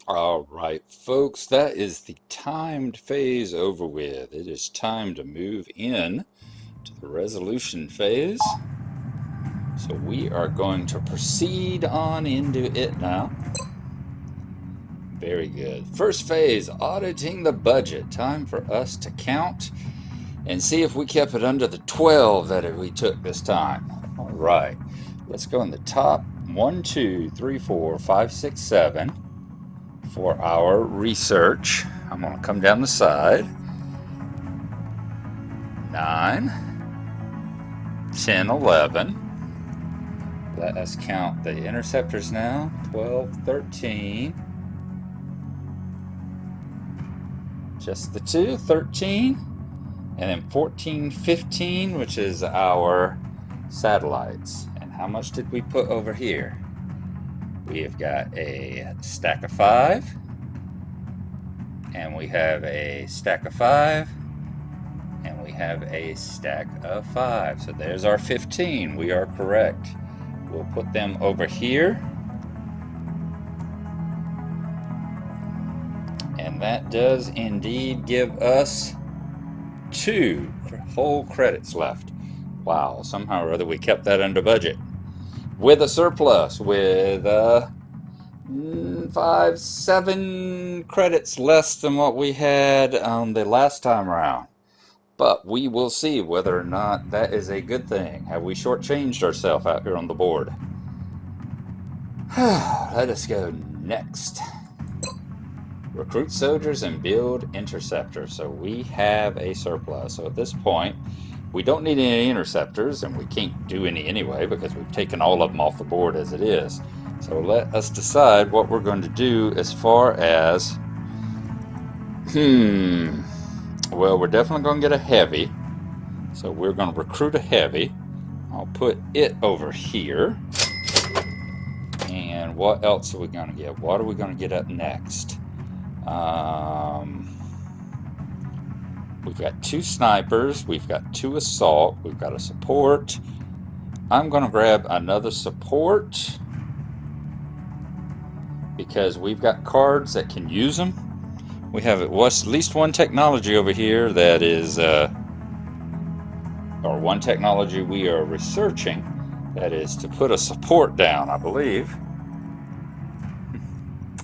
All right, folks, that is the timed phase over with. It is time to move in to the resolution phase. So we are going to proceed on into it now. Very good. First phase, auditing the budget. Time for us to count and see if we kept it under the 12 that we took this time. All right, let's go in the top 1, 2, 3, 4, 5, 6, 7 for our research. I'm going to come down the side. 9, 10, 11. Let us count the interceptors now. 12, 13. Just the two, 13. And then 14, 15, which is our satellites. And how much did we put over here? We have got a stack of 5. And we have a stack of 5. And we have a stack of 5. So there's our 15. We are correct. We'll put them over here. And that does indeed give us 2 whole credits left. Wow, somehow or other we kept that under budget. With a surplus, with 5, 7 credits less than what we had the last time around. But we will see whether or not that is a good thing. Have we shortchanged ourselves out here on the board? Let us go next. Recruit soldiers and build interceptors. So we have a surplus. So at this point, we don't need any interceptors, and we can't do any anyway because we've taken all of them off the board as it is. So let us decide what we're going to do as far as... Well, we're definitely going to get a heavy. So we're going to recruit a heavy. I'll put it over here. And what else are we going to get? What are we going to get up next? We've got 2 snipers. We've got 2 assault. We've got a support. I'm going to grab another support because we've got cards that can use them. We have at least one technology over here that is, or one technology we are researching that is to put a support down, I believe.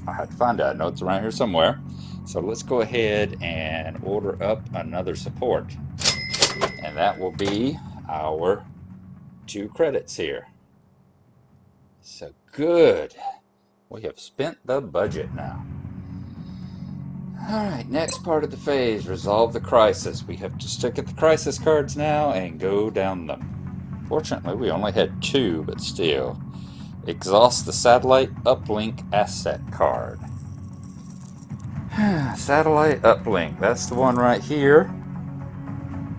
I had to find out. I know it's around here somewhere. So let's go ahead and order up another support. And that will be our 2 credits here. So good. We have spent the budget now. Alright, next part of the phase, resolve the crisis. We have to stick at the crisis cards now and go down them. Fortunately, we only had 2, but still. Exhaust the satellite uplink asset card. Satellite uplink, that's the one right here,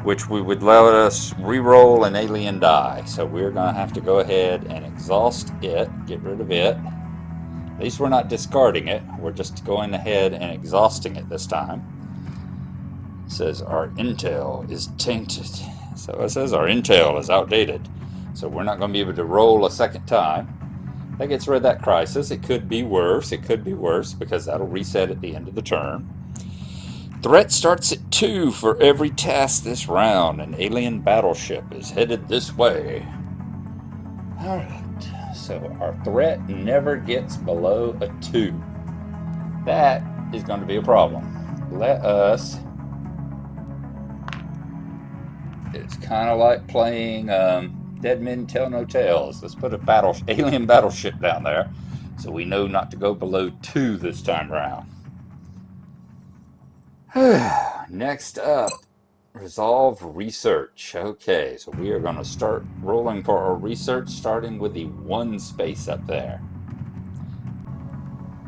which we would let us re-roll an alien die. So we're going to have to go ahead and exhaust it, get rid of it. At least we're not discarding it, we're just going ahead and exhausting it this time. It says our intel is tainted. So it says our intel is outdated. So we're not going to be able to roll a second time. That gets rid of that crisis. It could be worse. It could be worse because that'll reset at the end of the turn. Threat starts at 2 for every task this round. An alien battleship is headed this way. Alright, so our threat never gets below a 2. That is going to be a problem. Let us... It's kind of like playing... Dead Men Tell No Tales. Let's put a alien battleship down there so we know not to go below 2 this time around. Next up, resolve research. Okay, so we are going to start rolling for our research, starting with the 1 space up there.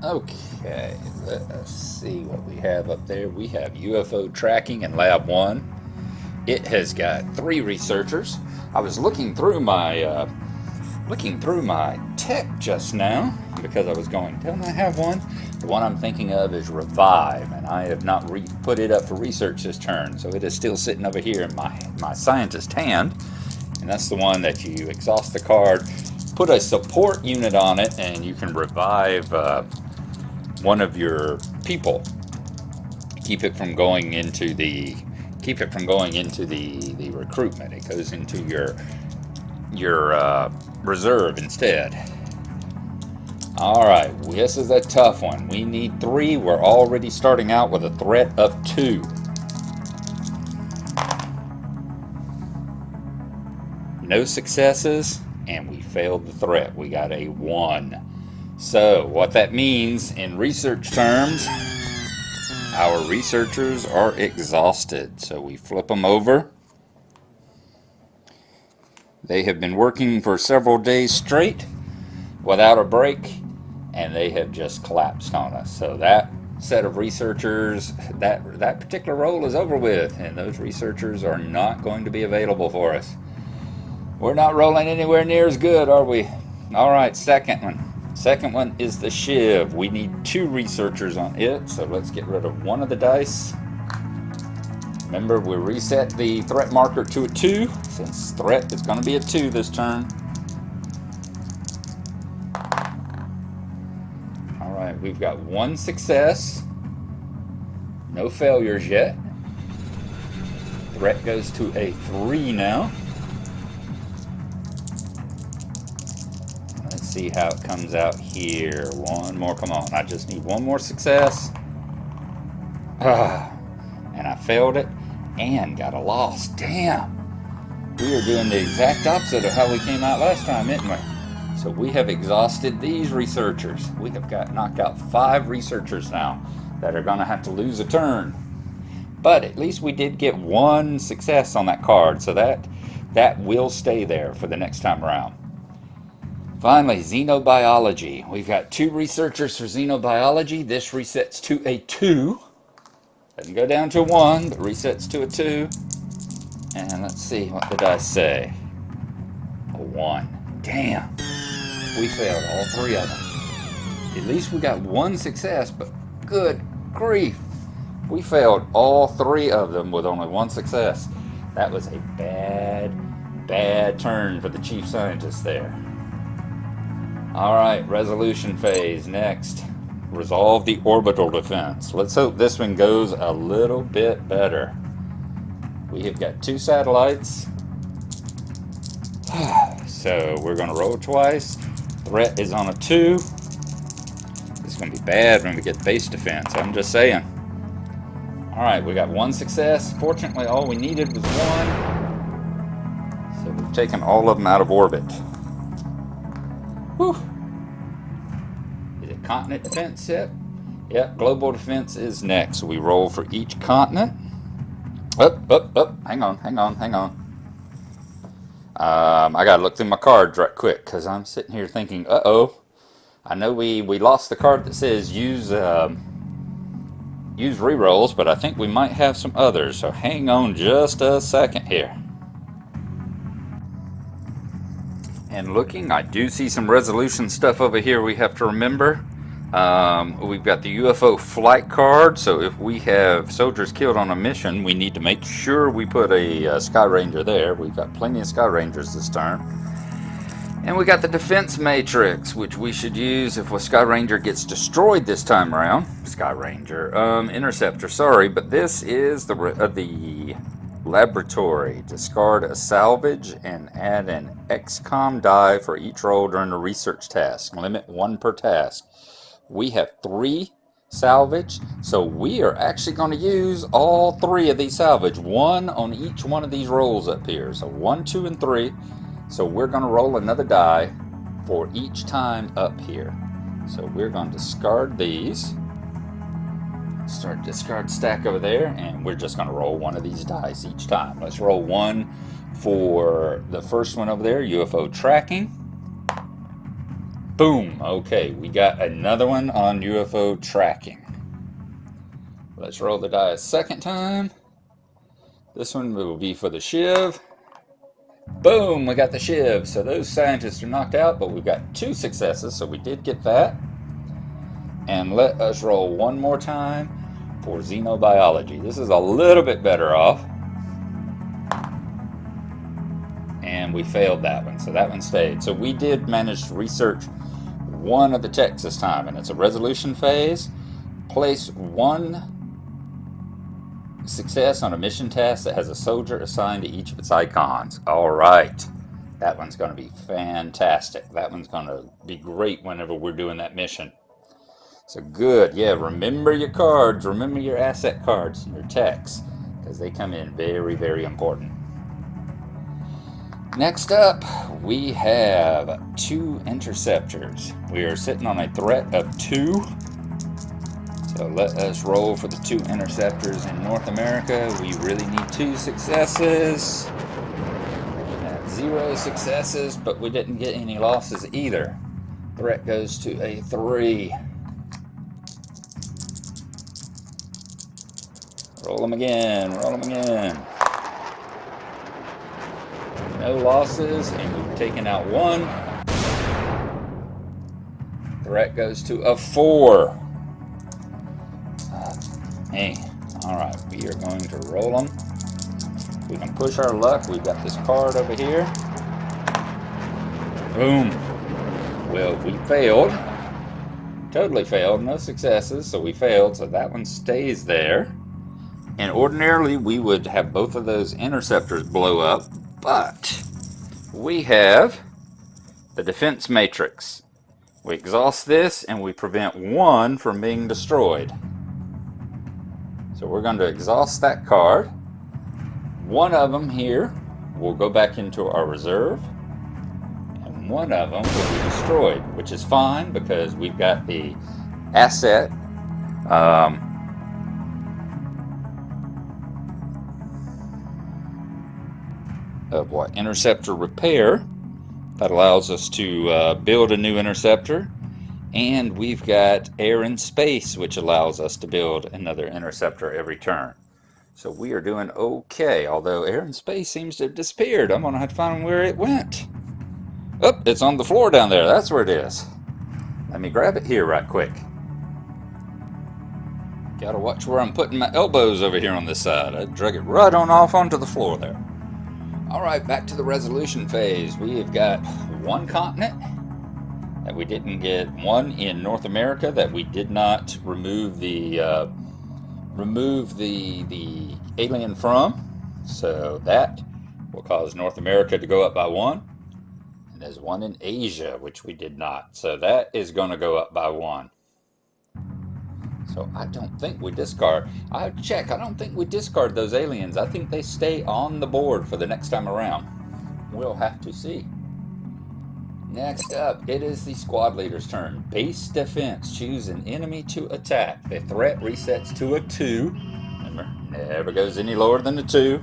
Okay, let us see what we have up there. We have UFO tracking in Lab 1. It has got 3 researchers. I was looking through my tech just now because I was going, don't I have one? The one I'm thinking of is Revive, and I have not put it up for research this turn, so it is still sitting over here in my scientist hand, and that's the one that you exhaust the card, put a support unit on it, and you can revive one of your people. Keep it from going into the recruitment. It goes into your reserve instead. Alright, this is a tough one. We need 3. We're already starting out with a threat of 2. No successes, and we failed the threat. We got a 1. So, what that means in research terms, our researchers are exhausted. So we flip them over. They have been working for several days straight without a break, and they have just collapsed on us. So that set of researchers, that particular role is over with, and those researchers are not going to be available for us. We're not rolling anywhere near as good, are we? Alright, second one. Second one is the Shiv. We need 2 researchers on it, so let's get rid of one of the dice. Remember, we reset the threat marker to a 2, since threat is going to be a 2 this turn. Alright, we've got 1 success. No failures yet. Threat goes to a 3 now. Let's see how it comes out here. One more, come on. I just need 1 more success. And I failed it and got a loss. Damn. We are doing the exact opposite of how we came out last time, isn't we? So we have exhausted these researchers. We have knocked out 5 researchers now that are going to have to lose a turn. But at least we did get 1 success on that card, so that will stay there for the next time around. Finally, xenobiology. We've got 2 researchers for xenobiology. This resets to a 2. Doesn't go down to a 1, but resets to a 2. And let's see what the dice say. A 1. Damn. We failed all 3 of them. At least we got 1 success, but good grief. We failed all 3 of them with only 1 success. That was a bad turn for the chief scientist there. Alright, resolution phase next. Resolve the orbital defense. Let's hope this one goes a little bit better. We have got 2 satellites. So we're going to roll twice. Threat is on a 2. It's going to be bad when we get base defense. I'm just saying. Alright, we got 1 success. Fortunately, all we needed was 1. So we've taken all of them out of orbit. Whew. Is it continent defense yet? Yep, global defense is next. We roll for each continent. Up. Hang on. I gotta look through my cards right quick, because I'm sitting here thinking, uh-oh. I know we lost the card that says use rerolls, but I think we might have some others. So hang on just a second here. And looking, I do see some resolution stuff over here we have to remember. We've got the UFO flight card, so if we have soldiers killed on a mission, we need to make sure we put a Sky Ranger there. We've got plenty of Sky Rangers this turn. And we got the defense matrix, which we should use if a Sky Ranger gets destroyed this time around. Sky Ranger, Interceptor, sorry, but this is the laboratory. Discard a salvage and add an XCOM die for each roll during the research task. Limit 1 per task. We have 3 salvage, so we are actually going to use all 3 of these salvage. 1 on each one of these rolls up here. So 1, 2, and 3. So we're going to roll another die for each time up here. So we're going to discard these. Start discard stack over there, and we're just going to roll 1 of these dice each time. Let's roll 1 for the first one over there, UFO tracking. Boom. Okay, we got another one on UFO tracking. Let's roll the die a second time. This one will be for the Shiv. Boom, we got the Shiv. So those scientists are knocked out, but we've got 2 successes, so we did get that. And let us roll 1 more time for xenobiology. This is a little bit better off. And we failed that one, so that one stayed. So we did manage to research one of the checks this time, and it's a resolution phase. Place one success on a mission task that has a soldier assigned to each of its icons. All right. That one's going to be fantastic. That one's going to be great whenever we're doing that mission. So good. Yeah, remember your cards. Remember your asset cards, your techs, because they come in very, very important. Next up, we have 2 interceptors. We are sitting on a threat of 2. So let us roll for the 2 interceptors in North America. We really need 2 successes. 0 successes, but we didn't get any losses either. Threat goes to a 3. Roll them again, roll them again. No losses, and we've taken out 1. Threat goes to a 4. Hey, alright, we are going to roll them. We can push our luck. We've got this card over here. Boom. Well, we failed. Totally failed. No successes, so we failed. So that one stays there. And ordinarily, we would have both of those interceptors blow up. But we have the defense matrix. We exhaust this, and we prevent 1 from being destroyed. So we're going to exhaust that card. 1 of them here will go back into our reserve, and 1 of them will be destroyed, which is fine because we've got the asset of what? Interceptor repair. That allows us to build a new interceptor, and we've got air and space, which allows us to build another interceptor every turn. So we are doing okay, although air and space seems to have disappeared. I'm going to have to find where it went. Oh, it's on the floor down there. That's where it is. Let me grab it here right quick. Gotta watch where I'm putting my elbows over here on this side. I drug it right on off onto the floor there. Alright, back to the resolution phase. We have got 1 continent that we didn't get, 1 in North America that we did not remove the alien from, so that will cause North America to go up by 1. And there's 1 in Asia, which we did not, so that is going to go up by 1. So I don't think we discard. I don't think we discard those aliens. I think they stay on the board for the next time around. We'll have to see. Next up, it is the squad leader's turn. Base defense. Choose an enemy to attack. The threat resets to a 2. Remember, never goes any lower than a 2.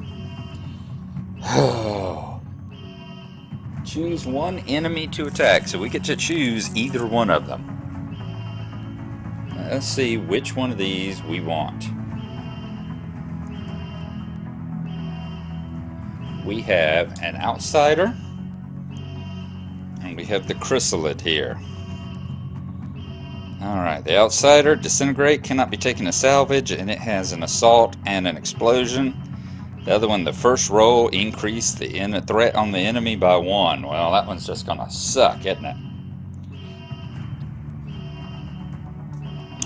Choose 1 enemy to attack. So we get to choose either one of them. Let's see which one of these we want. We have an outsider. And we have the chrysalid here. Alright, the outsider, disintegrate, cannot be taken as salvage, and it has an assault and an explosion. The other one, the first roll, increased the threat on the enemy by 1. Well, that one's just gonna suck, isn't it?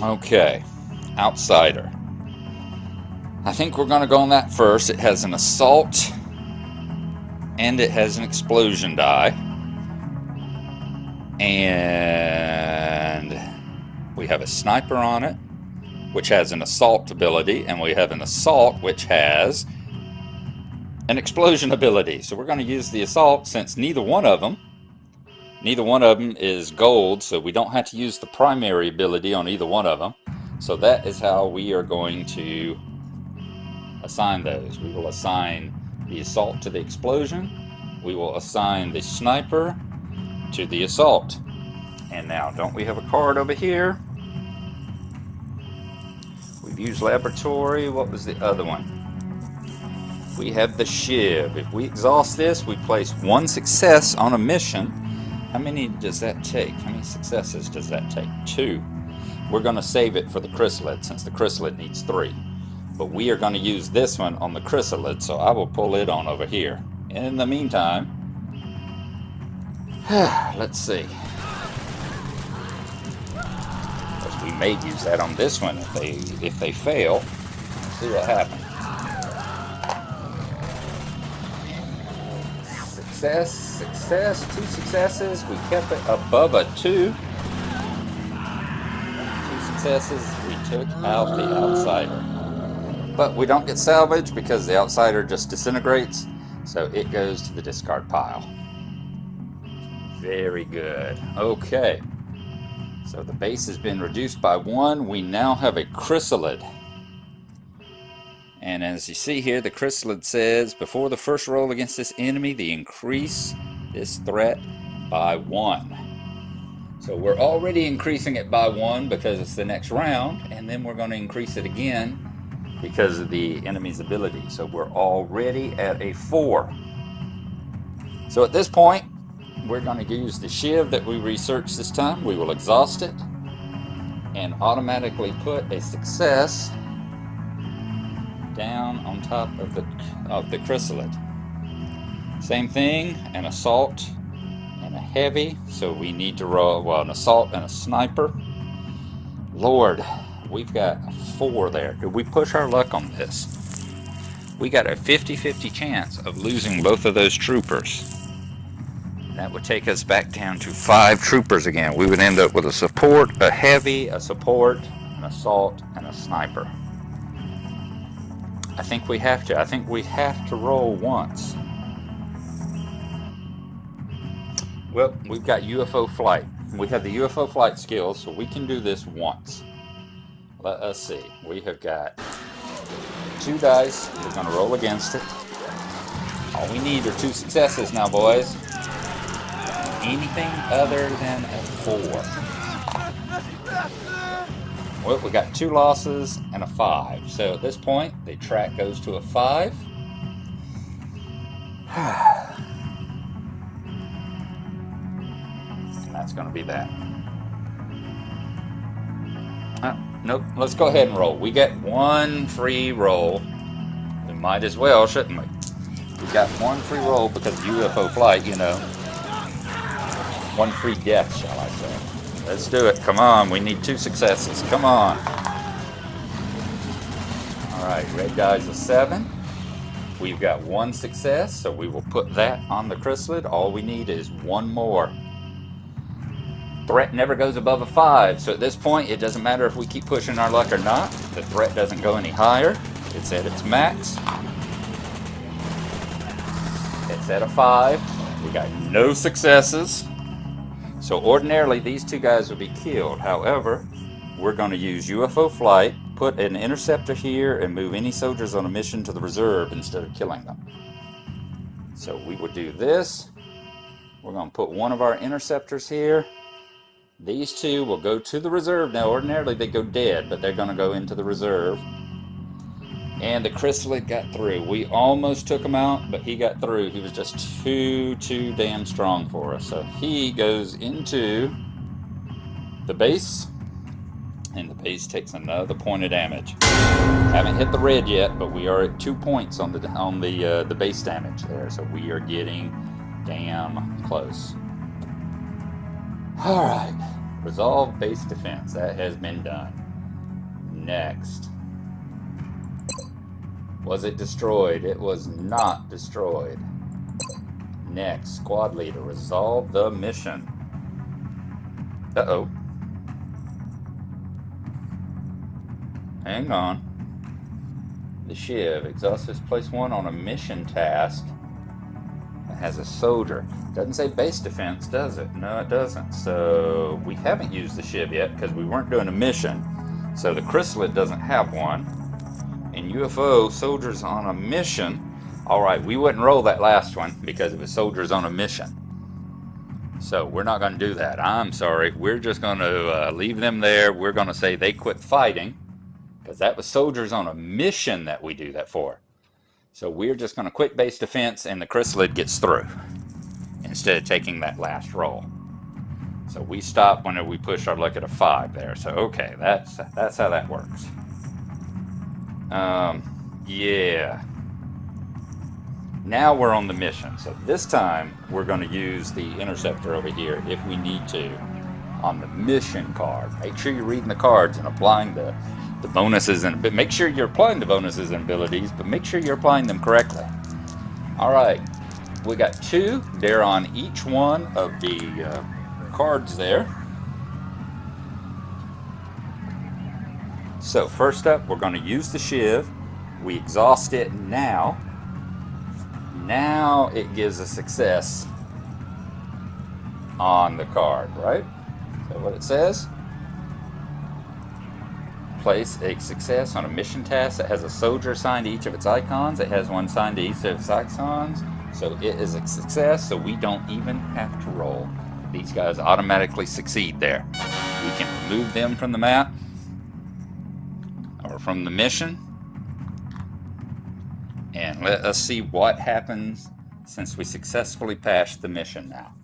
Okay, outsider. I think we're gonna go on that first. It has an assault, and it has an explosion die. And we have a sniper on it, which has an assault ability, and we have an assault which has an explosion ability. So we're going to use the assault since neither one of them is gold, so we don't have to use the primary ability on either one of them. So that is how we are going to assign those. We will assign the assault to the explosion. We will assign the sniper to the assault. And now, don't we have a card over here? We've used laboratory. What was the other one? We have the shiv. If we exhaust this, we place 1 success on a mission. How many does that take? How many successes does that take? 2. We're going to save it for the chrysalid, since the chrysalid needs 3. But we are going to use this one on the chrysalid, so I will pull it on over here. In the meantime, let's see. We may use that on this one if they fail. Let's see what happens. Success, success, 2 successes. We kept it above a 2. 2 successes. We took out the outsider. But we don't get salvage because the outsider just disintegrates. So it goes to the discard pile. Very good. Okay. So the base has been reduced by 1. We now have a chrysalid. And as you see here, the chrysalid says, before the first roll against this enemy, they increase this threat by 1. So we're already increasing it by 1 because it's the next round, and then we're going to increase it again because of the enemy's ability. So we're already at a 4. So at this point, we're going to use the shiv that we researched this time. We will exhaust it and automatically put a success down on top of the chrysalid. Same thing, an assault and a heavy. So we need to roll, well, an assault and a sniper. Lord, we've got a 4 there. Did we push our luck on this? We got a 50-50 chance of losing both of those troopers. That would take us back down to 5 troopers again. We would end up with a support, a heavy, a support, an assault, and a sniper. I think we have to. I think we have to roll once. Well, we've got UFO flight. We have the UFO flight skills, so we can do this once. Let us see. We have got 2 dice. We're going to roll against it. All we need are 2 successes now, boys. Anything other than a 4. Well, we got 2 losses and a 5. So at this point, the track goes to a 5. And that's going to be that. Nope. Let's go ahead and roll. We get 1 free roll. We might as well, shouldn't we? We got 1 free roll because of UFO flight, you know. 1 free death, shall I say. Let's do it. Come on. We need 2 successes. Come on. Alright, red die's a 7. We've got 1 success, so we will put that on the chrysalid. All we need is 1 more. Threat never goes above a 5, so at this point it doesn't matter if we keep pushing our luck or not. The threat doesn't go any higher. It's at its max. It's at a 5. We got no successes. So ordinarily these 2 guys would be killed. However, we're going to use UFO flight, put an interceptor here, and move any soldiers on a mission to the reserve instead of killing them. So we would do this. We're going to put one of our interceptors here. These 2 will go to the reserve. Now ordinarily they go dead, but they're going to go into the reserve. And the chrysalid got through. We almost took him out, but he got through. He was just too damn strong for us. So he goes into the base, and the base takes another point of damage. Haven't hit the red yet, but we are at 2 points on the base damage there. So we are getting damn close. All right, resolve base defense. That has been done. Next. Was it destroyed? It was not destroyed. Next, squad leader, resolve the mission. Uh-oh. Hang on. The shiv. Exhaustus place 1 on a mission task. It has a soldier. Doesn't say base defense, does it? No, it doesn't. So we haven't used the shiv yet because we weren't doing a mission. So the chrysalid doesn't have one. And UFO, soldiers on a mission. Alright, we wouldn't roll that last one because it was soldiers on a mission. So we're not going to do that. I'm sorry. We're just going to leave them there. We're going to say they quit fighting because that was soldiers on a mission that we do that for. So we're just going to quit base defense and the chrysalid gets through instead of taking that last roll. So we stop whenever we push our luck at a 5 there. So okay, that's how that works. Yeah. Now we're on the mission. So this time we're going to use the interceptor over here if we need to. on the mission card. Make sure you're reading the cards and applying the bonuses, and make sure you're applying the bonuses and abilities, but make sure you're applying them correctly. All right, we got 2. They're on each one of the cards there. So first up, we're going to use the shiv. We exhaust it now. Now it gives a success on the card, right? So what it says, place a success on a mission task that has a soldier assigned to each of its icons. It has one assigned to each of its icons, so it is a success, so we don't even have to roll. These guys automatically succeed there. We can remove them from the map or from the mission, and let us see what happens since we successfully passed the mission now.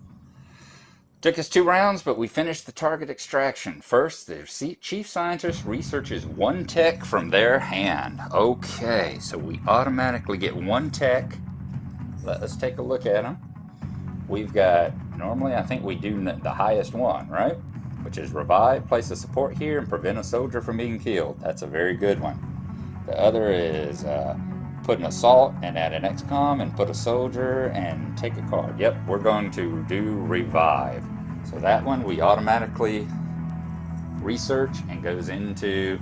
Took us 2 rounds, but we finished the target extraction. First, the chief scientist researches 1 tech from their hand. Okay, so we automatically get 1 tech. Let us take a look at them. We've got, normally I think we do the highest one, right? Which is revive, place a support here, and prevent a soldier from being killed. That's a very good one. The other is put an assault and add an XCOM and put a soldier and take a card. Yep, we're going to do revive. So that one we automatically research and goes into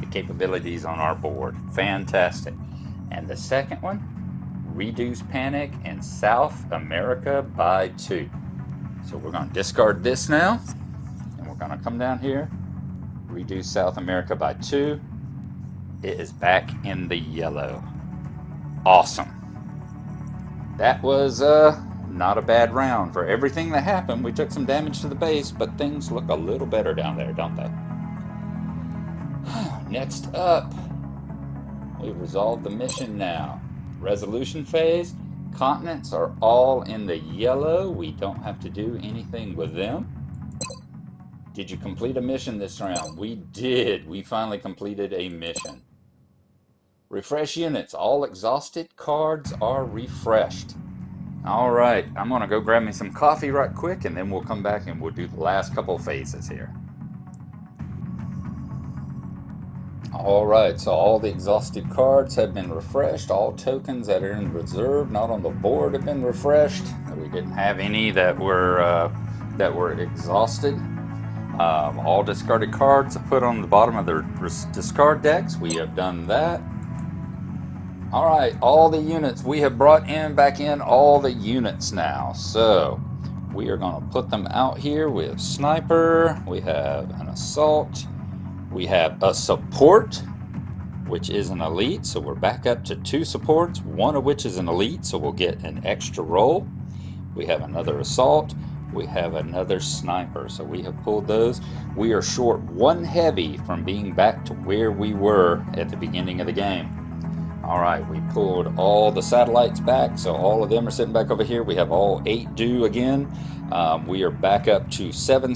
the capabilities on our board. Fantastic. And the second one, reduce panic in South America by 2. So we're going to discard this now, and we're going to come down here, reduce South America by 2. It is back in the yellow. Awesome. That was not a bad round. For everything that happened, we took some damage to the base, but things look a little better down there, don't they? Next up, we've resolved the mission now. Resolution phase. Continents are all in the yellow. We don't have to do anything with them. Did you complete a mission this round? We did. We finally completed a mission. Refresh units. All exhausted cards are refreshed. All right, I'm going to go grab me some coffee right quick, and then we'll come back and we'll do the last couple phases here. All right, so all the exhausted cards have been refreshed. All tokens that are in reserve, not on the board, have been refreshed. We didn't have any that were exhausted. All discarded cards are put on the bottom of their discard decks. We have done that. All right, all the units we have brought back in all the units now. So we are going to put them out here. We have sniper, we have an assault, we have a support, which is an elite. So we're back up to 2 supports, one of which is an elite, so we'll get an extra roll. We have another assault. We have another sniper, so we have pulled those. We are short 1 heavy from being back to where we were at the beginning of the game. All right, we pulled all the satellites back, so all of them are sitting back over here. We have all 8 due again. We are back up to 7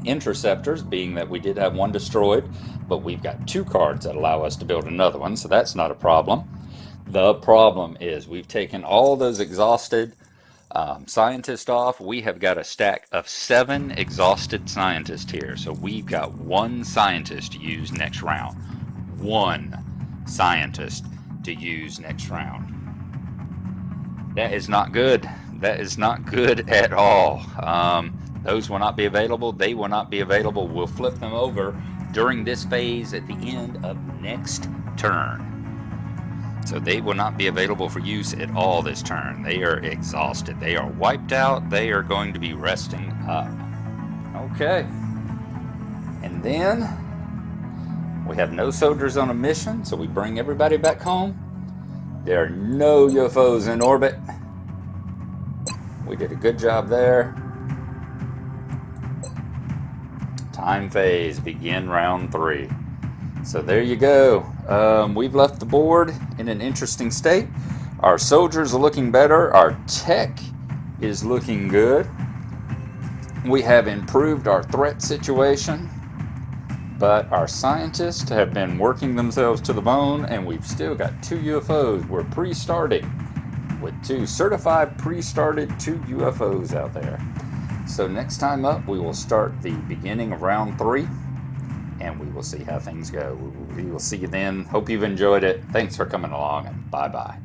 interceptors, being that we did have 1 destroyed, but we've got 2 cards that allow us to build another one, so that's not a problem. The problem is we've taken all those exhausted scientists off. We have got a stack of 7 exhausted scientists here, so we've got 1 scientist to use next round. 1 scientist to use next round. That is not good. That is not good at all. Those will not be available. They will not be available. We'll flip them over during this phase at the end of next turn. So they will not be available for use at all this turn. They are exhausted. They are wiped out. They are going to be resting up. Okay. And then we have no soldiers on a mission, so we bring everybody back home. There are no UFOs in orbit. We did a good job there. Time phase, begin round 3. So there you go. We've left the board in an interesting state. Our soldiers are looking better. Our tech is looking good. We have improved our threat situation, but our scientists have been working themselves to the bone, and we've still got 2 UFOs. We're pre-starting with 2 certified pre-started 2 UFOs out there. So next time up, we will start the beginning of round 3, and we will see how things go. We will see you then. Hope you've enjoyed it. Thanks for coming along, and bye-bye.